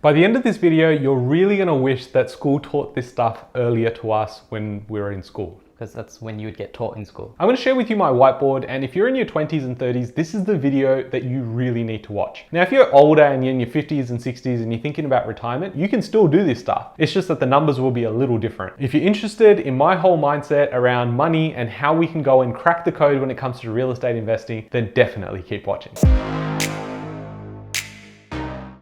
By the end of this video, you're really gonna wish that school taught this stuff earlier to us when we were in school. Because that's when you would get taught in school. I'm going to share with you my whiteboard, and if you're in your 20s and 30s, this is the video that you really need to watch. Now, if you're older and you're in your 50s and 60s and you're thinking about retirement, you can still do this stuff. It's just that the numbers will be a little different. If you're interested in my whole mindset around money and how we can go and crack the code when it comes to real estate investing, then definitely keep watching.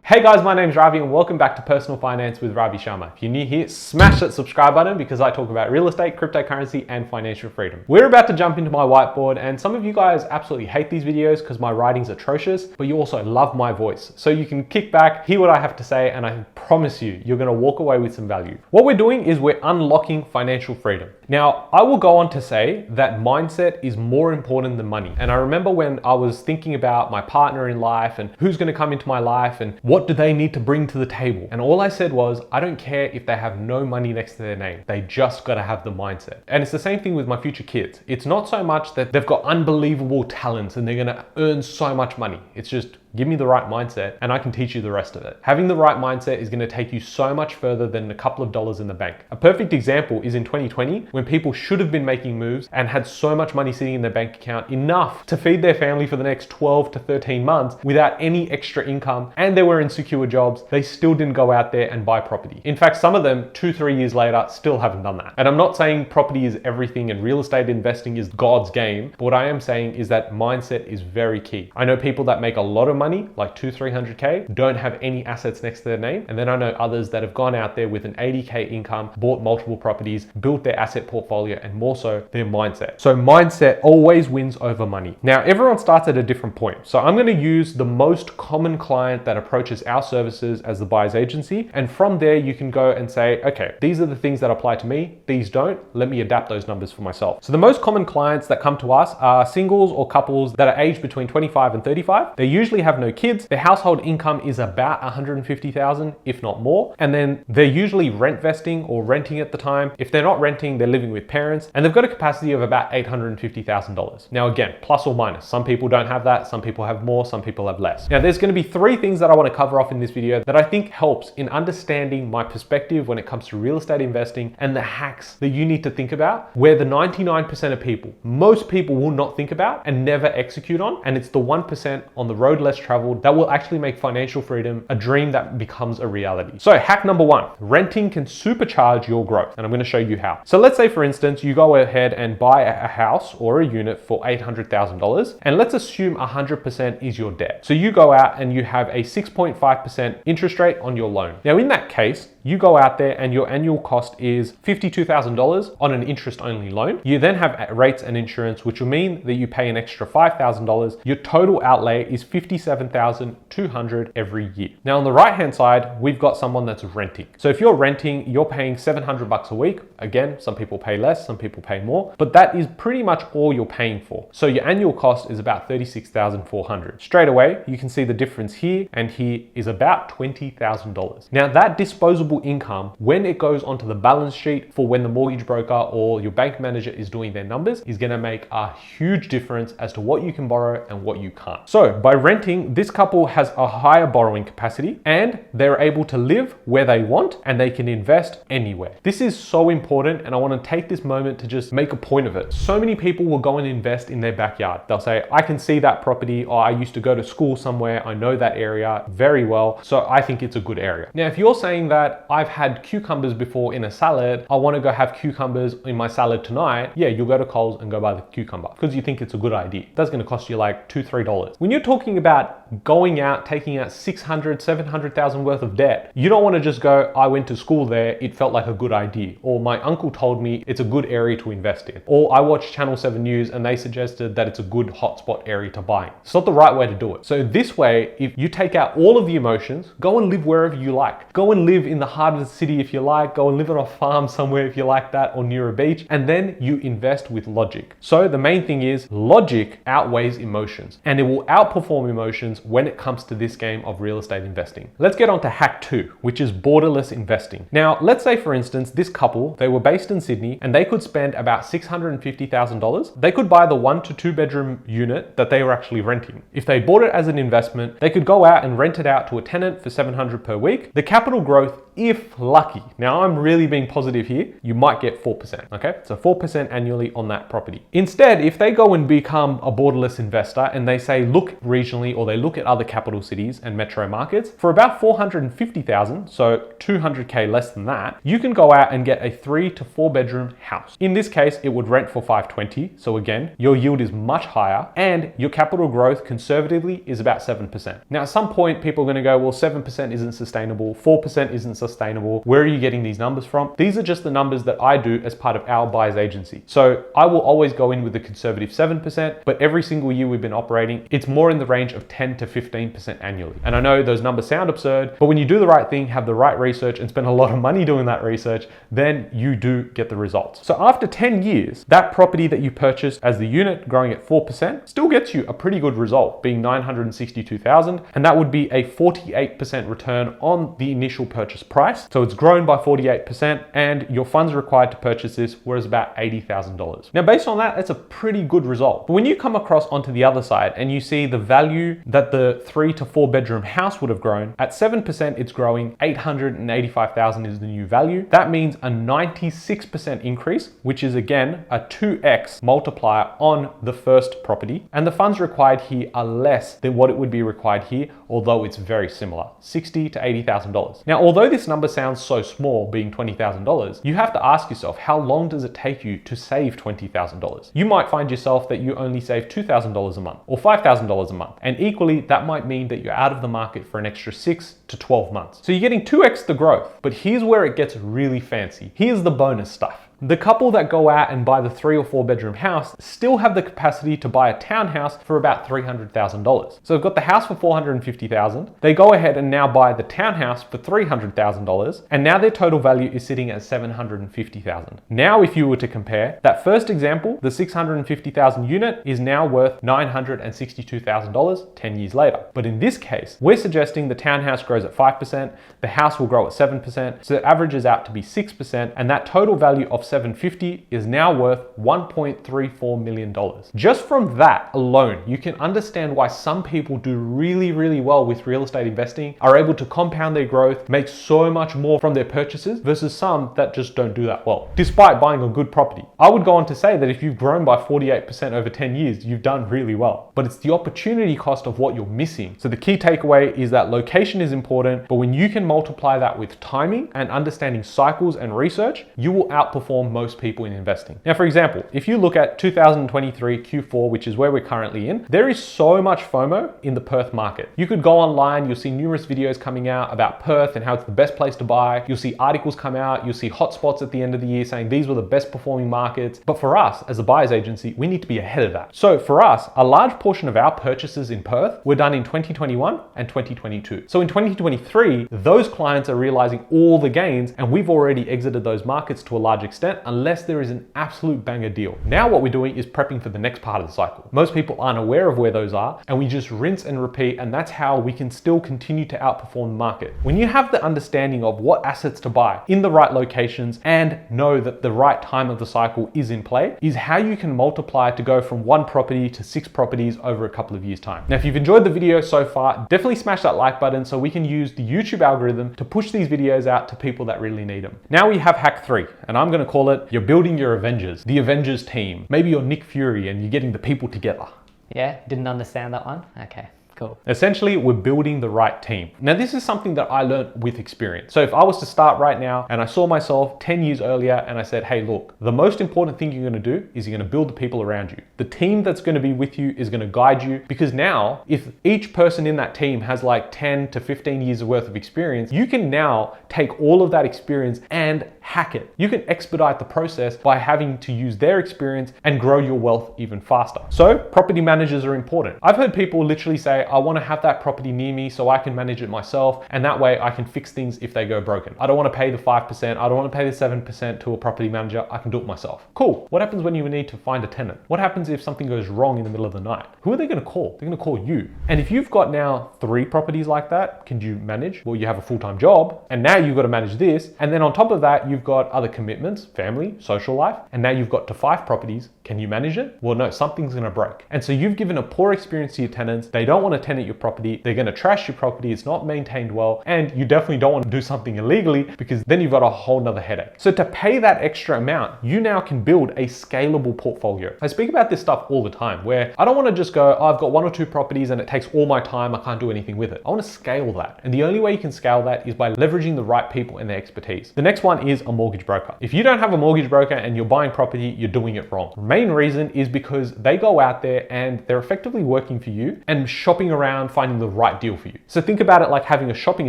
Hey guys, my name's Ravi and welcome back to Personal Finance with Ravi Sharma. If you're new here, smash that subscribe button because I talk about real estate, cryptocurrency, and financial freedom. We're about to jump into my whiteboard, and some of you guys absolutely hate these videos because my writing's atrocious, but you also love my voice. So you can kick back, hear what I have to say, and I promise you, you're gonna walk away with some value. What we're doing is we're unlocking financial freedom. Now, I will go on to say that mindset is more important than money. And I remember when I was thinking about my partner in life and who's gonna come into my life and what do they need to bring to the table. And all I said was, I don't care if they have no money next to their name. They just gotta have the mindset. And it's the same thing with my future kids. It's not so much that they've got unbelievable talents and they're gonna earn so much money. It's just, give me the right mindset and I can teach you the rest of it. Having the right mindset is gonna take you so much further than a couple of dollars in the bank. A perfect example is in 2020, when people should have been making moves and had so much money sitting in their bank account, enough to feed their family for the next 12 to 13 months without any extra income, and they were in secure jobs, they still didn't go out there and buy property. In fact, some of them 2-3 years later still haven't done that. And I'm not saying property is everything and real estate investing is God's game, but what I am saying is that mindset is very key. I know people that make a lot of money, like 200-300K, don't have any assets next to their name. And then I know others that have gone out there with an 80K income, bought multiple properties, built their asset portfolio, and more so their mindset. So mindset always wins over money. Now, everyone starts at a different point. So I'm going to use the most common client that approaches our services as the buyer's agency. And from there, you can go and say, okay, these are the things that apply to me. These don't. Let me adapt those numbers for myself. So the most common clients that come to us are singles or couples that are aged between 25 and 35. They usually have no kids. Their household income is about 150,000, if not more. And then they're usually rent vesting or renting at the time. If they're not renting, they're living with parents, and they've got a capacity of about $850,000. Now again, plus or minus. Some people don't have that. Some people have more. Some people have less. Now there's going to be 3 things that I want to cover off in this video that I think helps in understanding my perspective when it comes to real estate investing and the hacks that you need to think about, where the 99% of people, most people will not think about and never execute on. And it's the 1% on the road less traveled that will actually make financial freedom a dream that becomes a reality. So hack number 1, renting can supercharge your growth. And I'm going to show you how. So let's say, for instance, you go ahead and buy a house or a unit for $800,000. And let's assume 100% is your debt. So you go out and you have a 6.5% interest rate on your loan. Now in that case, you go out there and your annual cost is $52,000 on an interest-only loan. You then have rates and insurance, which will mean that you pay an extra $5,000. Your total outlay is $57,200 every year. Now on the right-hand side, we've got someone that's renting. So if you're renting, you're paying $700 a week. Again, some people pay less, some people pay more, but that is pretty much all you're paying for. So your annual cost is about $36,400. Straight away, you can see the difference here and here is about $20,000. Now that disposable income, when it goes onto the balance sheet for when the mortgage broker or your bank manager is doing their numbers, is going to make a huge difference as to what you can borrow and what you can't. So by renting, this couple has a higher borrowing capacity and they're able to live where they want and they can invest anywhere. This is so important, and I want to take this moment to just make a point of it. So many people will go and invest in their backyard. They'll say, I can see that property, or I used to go to school somewhere, I know that area very well, so I think it's a good area. Now, if you're saying that I've had cucumbers before in a salad, I want to go have cucumbers in my salad tonight, yeah, you'll go to Coles and go buy the cucumber because you think it's a good idea. That's going to cost you like $2-3. When you're talking about going out, taking out $600,000-700,000 worth of debt, you don't want to just go, I went to school there, it felt like a good idea, or my uncle told me it's a good area to invest in, or I watched Channel 7 News and they suggested that it's a good hotspot area to buy. It's not the right way to do it. So this way, if you take out all of the emotions, go and live wherever you like. Go and live in the heart of the city if you like, go and live on a farm somewhere if you like that, or near a beach, and then you invest with logic. So the main thing is logic outweighs emotions, and it will outperform emotions when it comes to this game of real estate investing. Let's get on to hack 2, which is borderless investing. Now, let's say for instance, this couple, they were based in Sydney and they could spend about $650,000. They could buy the 1 to 2 bedroom unit that they were actually renting. If they bought it as an investment, they could go out and rent it out to a tenant for $700 per week. The capital growth, if lucky, now I'm really being positive here, you might get 4%, okay? So 4% annually on that property. Instead, if they go and become a borderless investor and they say, look regionally, or they look at other capital cities and metro markets, for about $450,000, so 200K less than that, you can go out and get a 3 to 4 bedroom house. In this case, it would rent for $520. So again, your yield is much higher and your capital growth conservatively is about 7%. Now, at some point, people are going to go, well, 7% isn't sustainable, 4% isn't sustainable. Where are you getting these numbers from? These are just the numbers that I do as part of our buyer's agency. So I will always go in with a conservative 7%, but every single year we've been operating, it's more in the range of 10 to 15% annually. And I know those numbers sound absurd, but when you do the right thing, have the right research and spend a lot of money doing that research, then you do get the results. So after 10 years, that property that you purchased as the unit growing at 4% still gets you a pretty good result, being $962,000, and that would be a 48% return on the initial purchase price. So it's grown by 48% and your funds required to purchase this was about $80,000. Now, based on that, that's a pretty good result. But when you come across onto the other side and you see the value that the 3 to 4 bedroom house would have grown, at 7%, it's growing. $885,000 is the new value. That means a 96% increase, which is again a 2x multiplier on the first property. And the funds required here are less than what it would be required here, although it's very similar, $60,000 to $80,000. Now, although this number sounds so small, being $20,000, you have to ask yourself, how long does it take you to save $20,000? You might find yourself that you only save $2,000 a month or $5,000 a month. And equally, that might mean that you're out of the market for an extra 6 to 12 months. So you're getting 2x the growth, but here's where it gets really fancy. Here's the bonus stuff. The couple that go out and buy the 3 or 4 bedroom house still have the capacity to buy a townhouse for about $300,000. So they've got the house for $450,000. They go ahead and now buy the townhouse for $300,000. And now their total value is sitting at $750,000. Now, if you were to compare that first example, the $650,000 unit is now worth $962,000 10 years later. But in this case, we're suggesting the townhouse grows at 5%, the house will grow at 7%. So it averages out to be 6%. And that total value of $750 is now worth $1.34 million. Just from that alone, you can understand why some people do really, really well with real estate investing, are able to compound their growth, make so much more from their purchases versus some that just don't do that well, despite buying a good property. I would go on to say that if you've grown by 48% over 10 years, you've done really well, but it's the opportunity cost of what you're missing. So the key takeaway is that location is important, but when you can multiply that with timing and understanding cycles and research, you will outperform most people in investing. Now, for example, if you look at 2023 Q4, which is where we're currently in, there is so much FOMO in the Perth market. You could go online, you'll see numerous videos coming out about Perth and how it's the best place to buy. You'll see articles come out, you'll see hotspots at the end of the year saying these were the best performing markets. But for us as a buyer's agency, we need to be ahead of that. So for us, a large portion of our purchases in Perth were done in 2021 and 2022. So in 2023, those clients are realizing all the gains and we've already exited those markets to a large extent, unless there is an absolute banger deal. Now what we're doing is prepping for the next part of the cycle. Most people aren't aware of where those are, and we just rinse and repeat, and that's how we can still continue to outperform the market. When you have the understanding of what assets to buy in the right locations and know that the right time of the cycle is in play, is how you can multiply to go from 1 property to 6 properties over a couple of years' time. Now, if you've enjoyed the video so far, definitely smash that like button so we can use the YouTube algorithm to push these videos out to people that really need them. Now we have hack 3, and I'm going to call it, you're building your Avengers, the Avengers team. Maybe you're Nick Fury and you're getting the people together. Yeah, didn't understand that one. Okay. Cool. Essentially, we're building the right team. Now, this is something that I learned with experience. So if I was to start right now and I saw myself 10 years earlier and I said, hey, look, the most important thing you're going to do is you're going to build the people around you. The team that's going to be with you is going to guide you, because now if each person in that team has like 10 to 15 years worth of experience, you can now take all of that experience and hack it. You can expedite the process by having to use their experience and grow your wealth even faster. So property managers are important. I've heard people literally say, okay, I want to have that property near me so I can manage it myself, and that way I can fix things if they go broken. I don't want to pay the 5%, I don't want to pay the 7% to a property manager, I can do it myself. Cool. What happens when you need to find a tenant? What happens if something goes wrong in the middle of the night? Who are they going to call? They're going to call you. And if you've got now 3 properties like that, can you manage? Well, you have a full-time job, and now you've got to manage this. And then on top of that, you've got other commitments, family, social life, and now you've got to 5 properties. Can you manage it? Well, no, something's going to break. And so you've given a poor experience to your tenants. They don't want to tenant your property. They're going to trash your property. It's not maintained well. And you definitely don't want to do something illegally, because then you've got a whole nother headache. So to pay that extra amount, you now can build a scalable portfolio. I speak about this stuff all the time, where I don't want to just go, oh, I've got 1 or 2 properties and it takes all my time, I can't do anything with it. I want to scale that. And the only way you can scale that is by leveraging the right people and their expertise. The next one is a mortgage broker. If you don't have a mortgage broker and you're buying property, you're doing it wrong. The main reason is because they go out there and they're effectively working for you and shopping around, finding the right deal for you. So think about it like having a shopping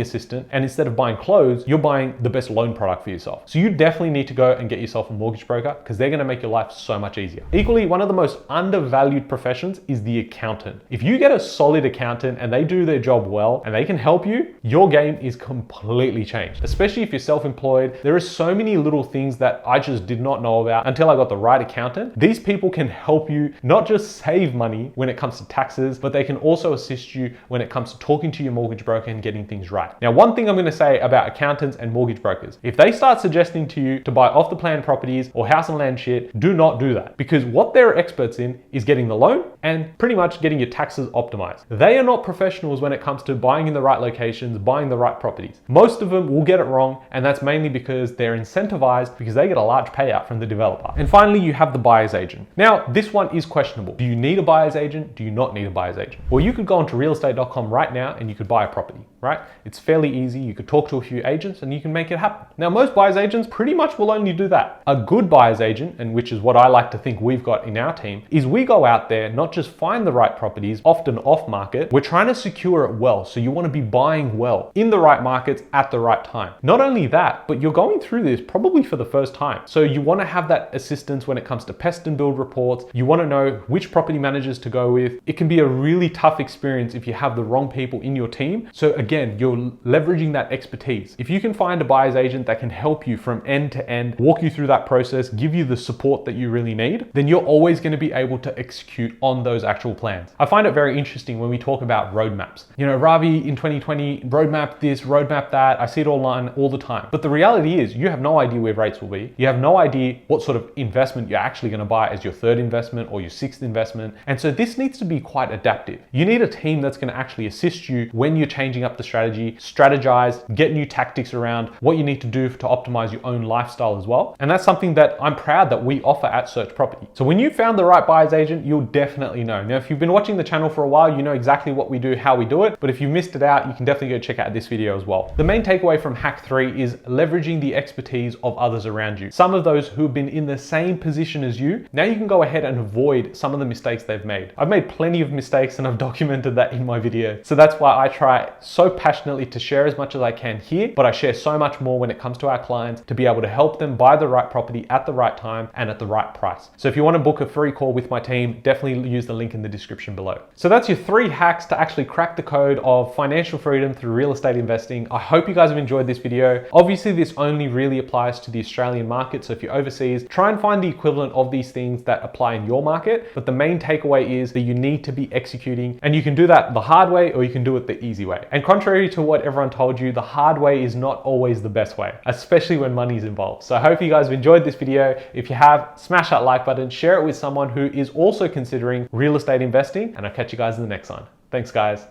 assistant, and instead of buying clothes, you're buying the best loan product for yourself. So you definitely need to go and get yourself a mortgage broker, because they're going to make your life so much easier. Equally, one of the most undervalued professions is the accountant. If you get a solid accountant and they do their job well and they can help you, your game is completely changed. Especially if you're self-employed, there are so many little things that I just did not know about until I got the right accountant. These people can help you not just save money when it comes to taxes, but they can also assist you when it comes to talking to your mortgage broker and getting things right. Now, one thing I'm going to say about accountants and mortgage brokers, if they start suggesting to you to buy off the plan properties or house and land shit, do not do that, because what they're experts in is getting the loan and pretty much getting your taxes optimized. They are not professionals when it comes to buying in the right locations, buying the right properties. Most of them will get it wrong, and that's mainly because they're incentivized because they get a large payout from the developer. And finally, you have the buyer's agent. Now, this one is questionable. Do you need a buyer's agent? Do you not need a buyer's agent? Well, you could go onto realestate.com right now and you could buy a property, right? It's fairly easy. You could talk to a few agents and you can make it happen. Now, most buyer's agents pretty much will only do that. A good buyer's agent, and which is what I like to think we've got in our team, is we go out there, not just find the right properties, often off market, we're trying to secure it well. So you want to be buying well in the right markets at the right time. Not only that, but you're going through this probably for the first time. So you want to have that assistance when it comes to pest and build reports. You want to know which property managers to go with. It can be a really tough experience if you have the wrong people in your team. So again, you're leveraging that expertise. If you can find a buyer's agent that can help you from end to end, walk you through that process, give you the support that you really need, then you're always going to be able to execute on those actual plans. I find it very interesting when we talk about roadmaps. You know, Ravi in 2020, roadmap this, roadmap that. I see it online all the time. But the reality is you have no idea where rates will be. You have no idea what sort of investment you're actually going to buy as your 3rd investment or your 6th investment. And so this needs to be quite adaptive. You need a team that's going to actually assist you when you're changing up the strategy, strategize, get new tactics around what you need to do to optimize your own lifestyle as well. And that's something that I'm proud that we offer at Search Property. So when you found the right buyer's agent, you'll definitely know. Now, if you've been watching the channel for a while, you know exactly what we do, how we do it. But if you missed it out, you can definitely go check out this video as well. The main takeaway from hack 3 is leveraging the expertise of others around you. Some of those who have been in the same position as you, now you can go ahead and avoid some of the mistakes they've made. I've made plenty of mistakes and I've documented that in my video. So that's why I try so passionately to share as much as I can here, but I share so much more when it comes to our clients to be able to help them buy the right property at the right time and at the right price. So if you want to book a free call with my team, definitely use the link in the description below. So that's your 3 hacks to actually crack the code of financial freedom through real estate investing. I hope you guys have enjoyed this video. Obviously, this only really applies to the Australian market. So if you're overseas, try and find the equivalent of these things that apply in your market. But the main takeaway is that you need to be executing, and you can do that the hard way or you can do it the easy way. And contrary to what everyone told you, the hard way is not always the best way, especially when money is involved. So I hope you guys have enjoyed this video. If you have, smash that like button, share it with someone who is also considering real estate investing, and I'll catch you guys in the next one. Thanks, guys.